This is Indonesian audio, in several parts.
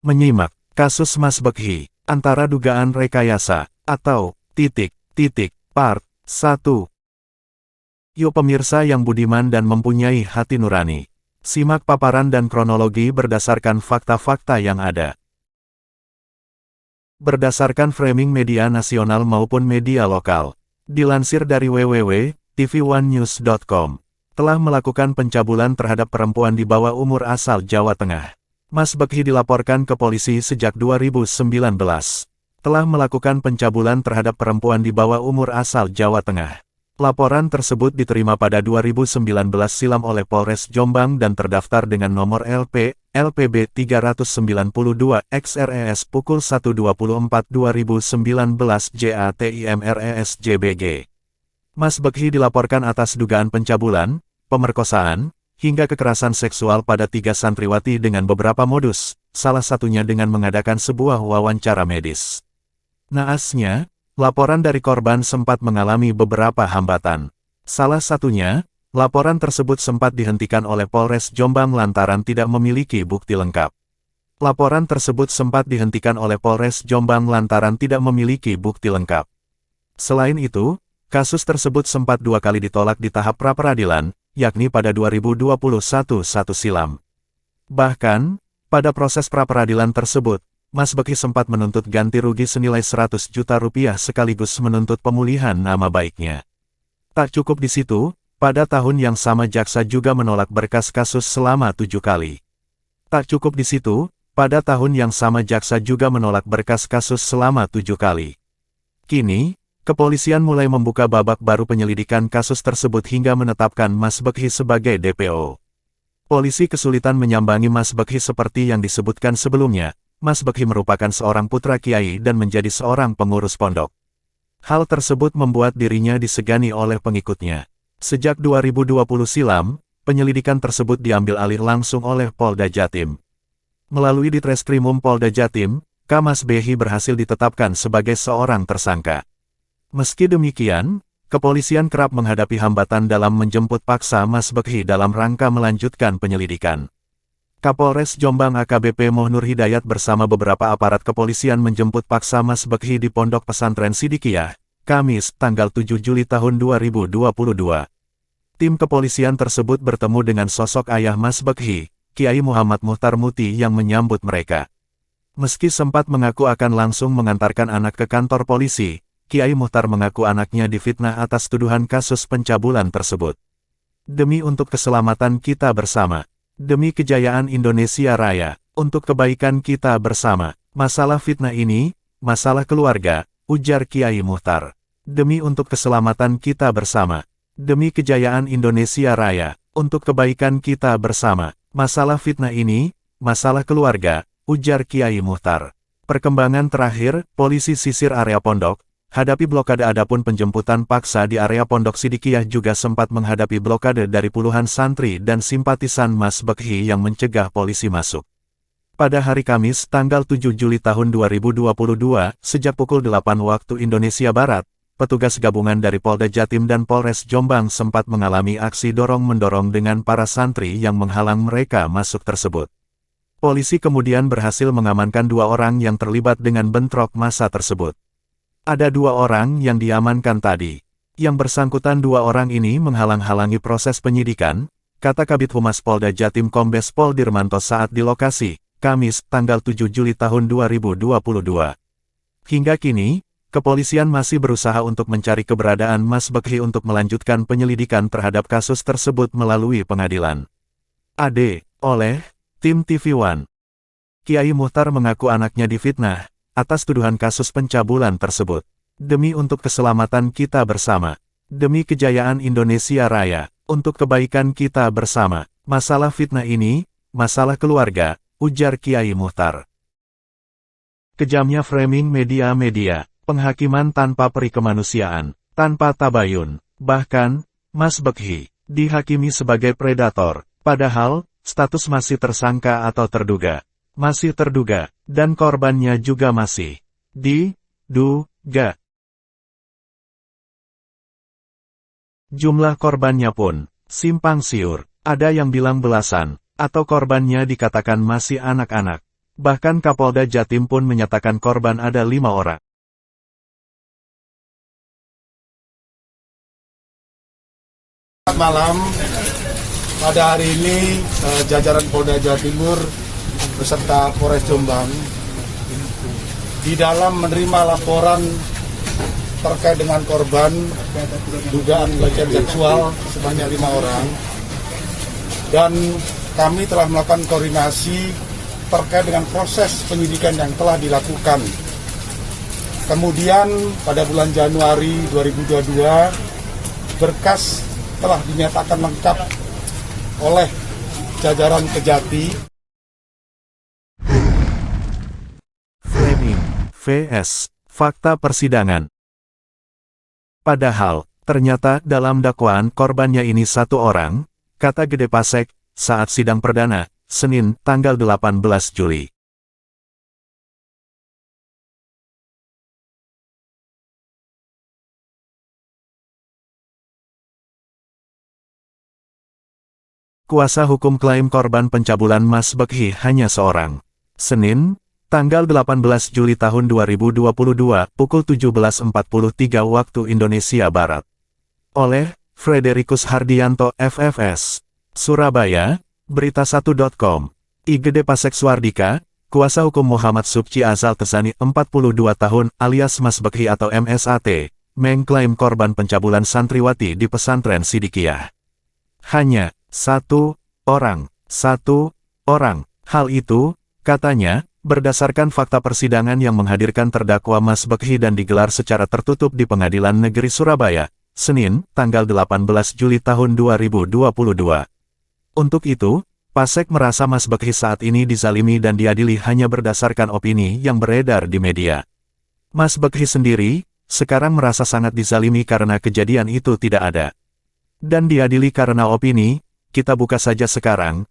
Menyimak kasus Mas Bekhi, antara dugaan rekayasa, atau, part 1. Yuk pemirsa yang budiman dan mempunyai hati nurani. Simak paparan dan kronologi berdasarkan fakta-fakta yang ada. Berdasarkan framing media nasional maupun media lokal, dilansir dari www.tv1news.com, telah melakukan pencabulan terhadap perempuan di bawah umur asal Jawa Tengah. Mas Bekhi dilaporkan ke polisi sejak 2019. Telah melakukan pencabulan terhadap perempuan di bawah umur asal Jawa Tengah. Laporan tersebut diterima pada 2019 silam oleh Polres Jombang dan terdaftar dengan nomor LPB 392 XRES pukul 1.24 2019 JATIMRES JBG. Mas Bekhi dilaporkan atas dugaan pencabulan, pemerkosaan, hingga kekerasan seksual pada 3 santriwati dengan beberapa modus, salah satunya dengan mengadakan sebuah wawancara medis. Naasnya, laporan dari korban sempat mengalami beberapa hambatan. Salah satunya, laporan tersebut sempat dihentikan oleh Polres Jombang lantaran tidak memiliki bukti lengkap. Laporan tersebut sempat dihentikan oleh Polres Jombang lantaran tidak memiliki bukti lengkap. Selain itu, kasus tersebut sempat 2 kali ditolak di tahap pra-peradilan, yakni pada 2021 silam. Bahkan, pada proses pra-peradilan tersebut, Mas Bekhi sempat menuntut ganti rugi senilai 100 juta rupiah sekaligus menuntut pemulihan nama baiknya. Tak cukup di situ, pada tahun yang sama jaksa juga menolak berkas kasus selama 7 kali. Tak cukup di situ, pada tahun yang sama jaksa juga menolak berkas kasus selama 7 kali. Kini, kepolisian mulai membuka babak baru penyelidikan kasus tersebut hingga menetapkan Mas Bekhi sebagai DPO. Polisi kesulitan menyambangi Mas Bekhi seperti yang disebutkan sebelumnya. Mas Bekhi merupakan seorang putra kiai dan menjadi seorang pengurus pondok. Hal tersebut membuat dirinya disegani oleh pengikutnya. Sejak 2020 silam, penyelidikan tersebut diambil alih langsung oleh Polda Jatim. Melalui Ditreskrimum Polda Jatim, Mas Bekhi berhasil ditetapkan sebagai seorang tersangka. Meski demikian, kepolisian kerap menghadapi hambatan dalam menjemput paksa Mas Bekhi dalam rangka melanjutkan penyelidikan. Kapolres Jombang AKBP Nur Hidayat bersama beberapa aparat kepolisian menjemput paksa Mas Bekhi di Pondok Pesantren Sidikiyah, Kamis, tanggal 7 Juli tahun 2022. Tim kepolisian tersebut bertemu dengan sosok ayah Mas Bekhi, Kiai Muhammad Muhtar Muti yang menyambut mereka. Meski sempat mengaku akan langsung mengantarkan anak ke kantor polisi, Kiai Muhtar mengaku anaknya difitnah atas tuduhan kasus pencabulan tersebut. Demi untuk keselamatan kita bersama. Demi kejayaan Indonesia Raya, untuk kebaikan kita bersama, masalah fitnah ini, masalah keluarga, ujar Kiai Muhtar. Demi untuk keselamatan kita bersama, demi kejayaan Indonesia Raya, untuk kebaikan kita bersama, masalah fitnah ini, masalah keluarga, ujar Kiai Muhtar. Perkembangan terakhir, polisi sisir area pondok, hadapi blokade. Adapun penjemputan paksa di area Pondok Sidikiyah juga sempat menghadapi blokade dari puluhan santri dan simpatisan Mas Bekhi yang mencegah polisi masuk. Pada hari Kamis, tanggal 7 Juli tahun 2022, sejak pukul 8 waktu Indonesia Barat, petugas gabungan dari Polda Jatim dan Polres Jombang sempat mengalami aksi dorong-mendorong dengan para santri yang menghalang mereka masuk tersebut. Polisi kemudian berhasil mengamankan 2 orang yang terlibat dengan bentrok massa tersebut. Ada 2 orang yang diamankan tadi. Yang bersangkutan 2 orang ini menghalang-halangi proses penyidikan, kata Kabid Humas Polda Jatim Kombes Pol Dirmanto saat di lokasi, Kamis, tanggal 7 Juli tahun 2022. Hingga kini, kepolisian masih berusaha untuk mencari keberadaan Mas Bekhi untuk melanjutkan penyelidikan terhadap kasus tersebut melalui pengadilan. Oleh tim TV1. Kiai Muhtar mengaku anaknya difitnah atas tuduhan kasus pencabulan tersebut. Demi untuk keselamatan kita bersama. Demi kejayaan Indonesia Raya, untuk kebaikan kita bersama. Masalah fitnah ini, masalah keluarga, ujar Kiai Muhtar. Kejamnya framing media-media, penghakiman tanpa peri kemanusiaan, tanpa tabayun. Bahkan, Mas Bekhi dihakimi sebagai predator, padahal status masih tersangka atau terduga. Masih terduga, dan korbannya juga masih diduga. Jumlah korbannya pun simpang siur, ada yang bilang belasan, atau korbannya dikatakan masih anak-anak. Bahkan Kapolda Jatim pun menyatakan korban ada 5 orang. Selamat malam, pada hari ini jajaran Polda Jawa Timur beserta Polres Jombang di dalam menerima laporan terkait dengan korban dugaan pelecehan seksual sebanyak 5 orang, dan kami telah melakukan koordinasi terkait dengan proses penyidikan yang telah dilakukan. Kemudian pada bulan Januari 2022 berkas telah dinyatakan lengkap oleh jajaran Kejati. Framing vs fakta persidangan. Padahal, ternyata dalam dakwaan korbannya ini 1 orang, kata Gede Pasek, saat sidang perdana, Senin, tanggal 18 Juli. Kuasa hukum klaim korban pencabulan Mas Bekhi hanya seorang. Senin, tanggal 18 Juli tahun 2022, pukul 17.43 waktu Indonesia Barat. Oleh Frederikus Hardianto, FFS. Surabaya, Berita1.com. I Gede Pasek Suardika, kuasa hukum Muhammad Subci Azal Tesani, 42 tahun, alias Mas Bekhi atau MSAT, mengklaim korban pencabulan santriwati di pesantren Sidikiyah. Hanya 1 orang. Hal itu, katanya, berdasarkan fakta persidangan yang menghadirkan terdakwa Mas Bekhi dan digelar secara tertutup di Pengadilan Negeri Surabaya, Senin, tanggal 18 Juli tahun 2022. Untuk itu, Pasek merasa Mas Bekhi saat ini dizalimi dan diadili hanya berdasarkan opini yang beredar di media. Mas Bekhi sendiri, sekarang merasa sangat dizalimi karena kejadian itu tidak ada. Dan diadili karena opini, kita buka saja sekarang.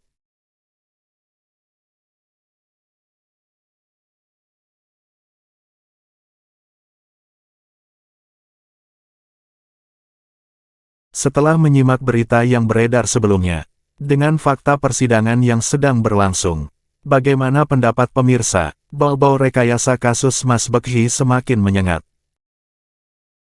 Setelah menyimak berita yang beredar sebelumnya, dengan fakta persidangan yang sedang berlangsung, bagaimana pendapat pemirsa? Bau-bau rekayasa kasus Mas Bekhi semakin menyengat.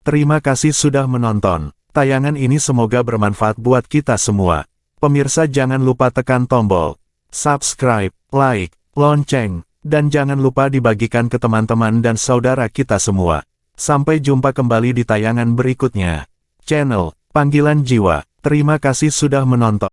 Terima kasih sudah menonton. Tayangan ini semoga bermanfaat buat kita semua. Pemirsa jangan lupa tekan tombol subscribe, like, lonceng, dan jangan lupa dibagikan ke teman-teman dan saudara kita semua. Sampai jumpa kembali di tayangan berikutnya. Channel Panggilan Jiwa. Terima kasih sudah menonton.